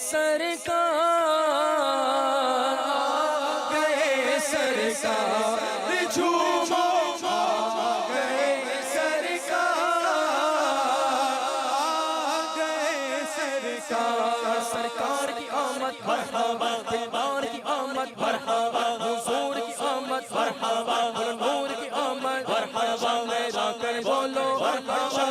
سرکار گئے سرکار جھومو گئے سرکار گئے سرکار سرکار کی آمد مرحبا دلدار کی آمد مرحبا حضور کی آمد مرحبا نور کی آمد مرحبا لہرا کر بولو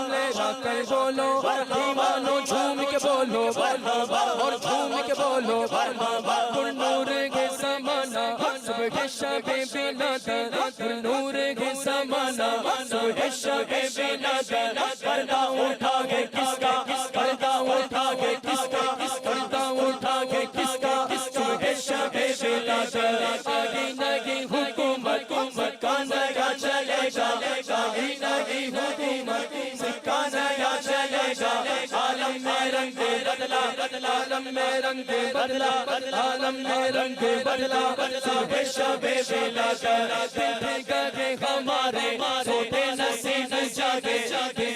لہرا کر بولو دیوانو جھوم کے بولو اور جھوم کے بولو پر نور کے زمانہ صبح شب بلادر پر نور کے زمانہ صبح شب بلادر پردہ اٹھا کے کس کا پردہ اٹھا کے کس کا پردہ اٹھا کے کس کا صبح شب بلادر آگے نگی حکومت کا نیا چلے گا آگے نگی حکومت کا نیا چلے گا عالم میں رنگ بدلا عالم میں رنگ بدلا عالم میں رنگ بدلا صبح شب بلادر دل گئے ہمارے سوتے نصیب جاگے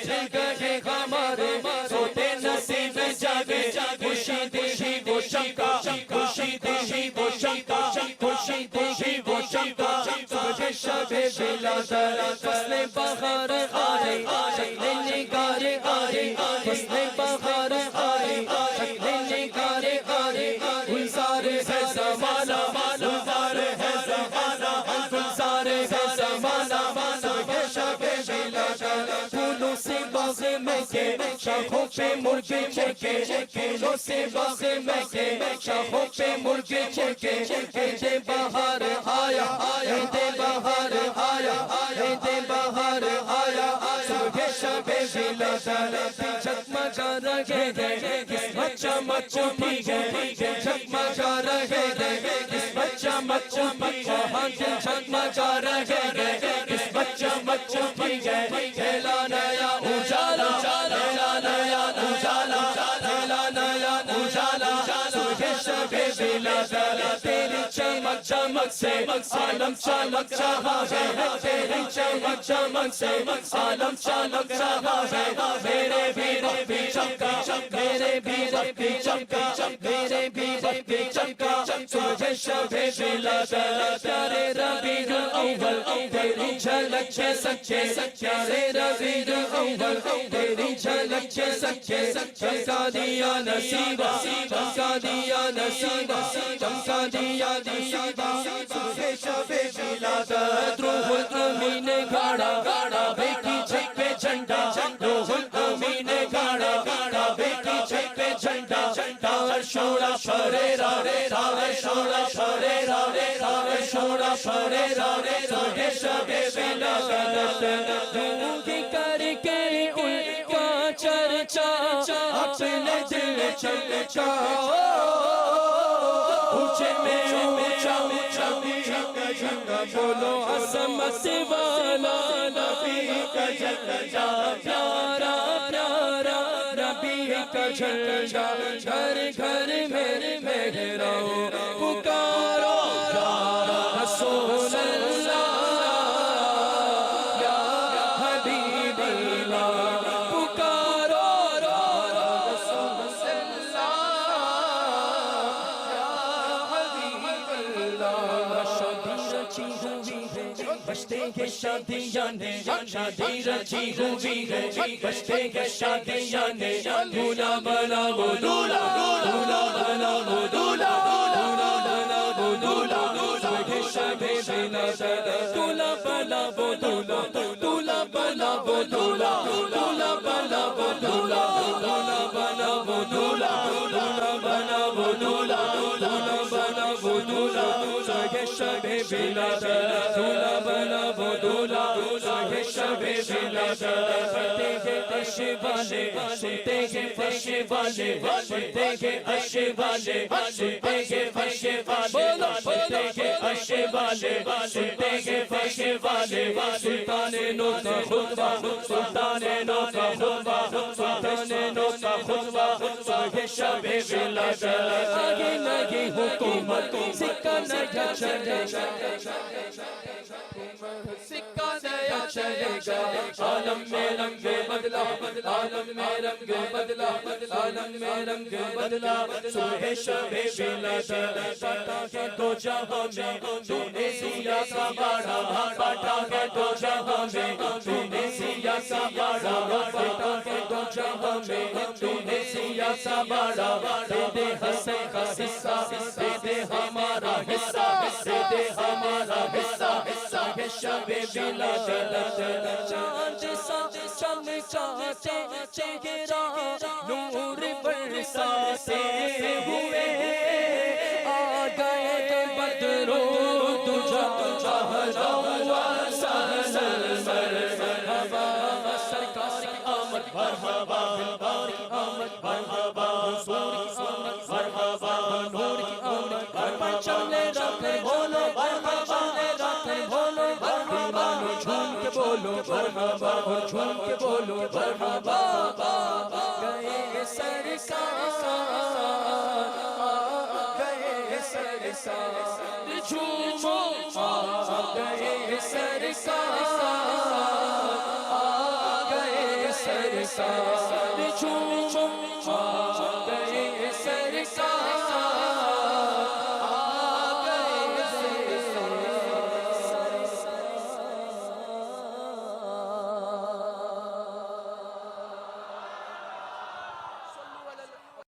دل گئے ہمارے سوتے نصیب جاگے خوشی دیشی وہ شمکا خوشی دیشی وہ شمکا خوشی دیشی وہ شمکا صبح شب بلادر فصل بہار آئے شکل نگار آئے فصل بہار آئے شکل نگار آئے گلزار ہے زمانہ گلزار ہے زمانہ گلزار ہے زمانہ صبح شب بلادر پھولوں سے باغ میں کے شاخوں پہ مرغے چہکے پھولوں سے باغ میں کے شاخوں پہ مرغے چہکے عید بہار آیا عید بہار آیا عید بہار آیا صبح شب بلادر جگمگا رہے گئے قسمت چمک اٹھی گئے جگمگا رہے گئے قسمت چمک اٹھی گئے جگمگا رہے گئے قسمت چمک اٹھی گئے پھیلا نیا اجالا پھیلا نیا اجالا پھیلا نیا اجالا صبح شب بلادر تیری چمک چمک سے عالم چمک رہا ہے تیری چمک چمک سے عالم چمک رہا ہے میرے بھی رب چمکا میرے بھی رب چمکا میرے بھی رب چمکا صبح شب بلادر پیارے ربیع الاول تیری جھلک سے سچے پیارے ربیع الاول تیری جھلک سے سچے چمکا دیا نصیبہ چمکا دیا نصیبہ چمکا دیا نصیبہ صبح شب بلادر روح الامین نے گاڑا بیٹی چھت پہ جھنڈا روح الامین نے گاڑا بیٹی چھت پہ جھنڈا تاغر شورا شریرا تاغر شورا شریرا تاغر شورا شریرا صبح شب بلادر دونگی کر کے ان کا چرچا اپنے دل چلچا اونچے میں اونچا جھنڈا بولو عظمت والا نبی کا جھنڈا پیارا پیارا نبی کا جھنڈا گھر گھر میں مہراؤ پکارو رسول اللہ یا حبیب اللہ پکارو رسول اللہ یا حبیب اللہ بچتے کے شادیاں نے شادی رچی ہوئی ہے بچتے کے شادیاں نے دولہا بنا وہ دولہا دولہا بنا وہ دولہا دولہا بنا وہ دولہا صبح شب بلادر دولہا بنا وہ دولہا دولہا بنا وہ دولہا دولہا بنا وہ دولہا دولہا بنا وہ دولہا دولہا بنا وہ دولہا دولہا بنا وہ دولہا صبح شب بلادر دولہا بنا وہ دولہا صبح شب بلادر پڑھتے ہیں عرش والے سنتے ہیں فرش والے پڑھتے ہیں عرش والے سنتے ہیں فرش والے پڑھتے ہیں عرش والے سنتے ہیں فرش والے سلطان نو کا خطبہ سلطان نو کا خطبہ سلطان نو کا خطبہ صبح شب بلادر آگے نگی حکومت سکہ نیا چلے گا سکہ نیا چلے گا عالم میں رنگ بدلا عالم میں رنگ بدلا عالم میں رنگ بدلا صبح شب ولادت بانٹا ہے دو جہاں میں تو نے سیا کا باڑا بانٹا ہے دو جہاں میں تو نے سیا کا باڑا بانٹا ہے دو جہاں میں تو نے سیا کا باڑا دے دے حسن کا حصہ دے دے ہمارا حصہ دے دے ہمارا حصہ شب ولادت چاند سا چمکاتے چہرہ نور برساتے ہوئے آ گئے بدر و دجا اہلا و سہلا مرحبا سرکار کی آمد مرحبا دلدار کی آمد مرحبا حضور کی آمد مرحبا نور کی آمد مرحبا چلے رکھے بولو مرحبا بولو مرحبا اور جھوم کے بولو مرحبا گئے سرکار گئے سرکار جھومو گئے سرکار گئے سرکار جھومو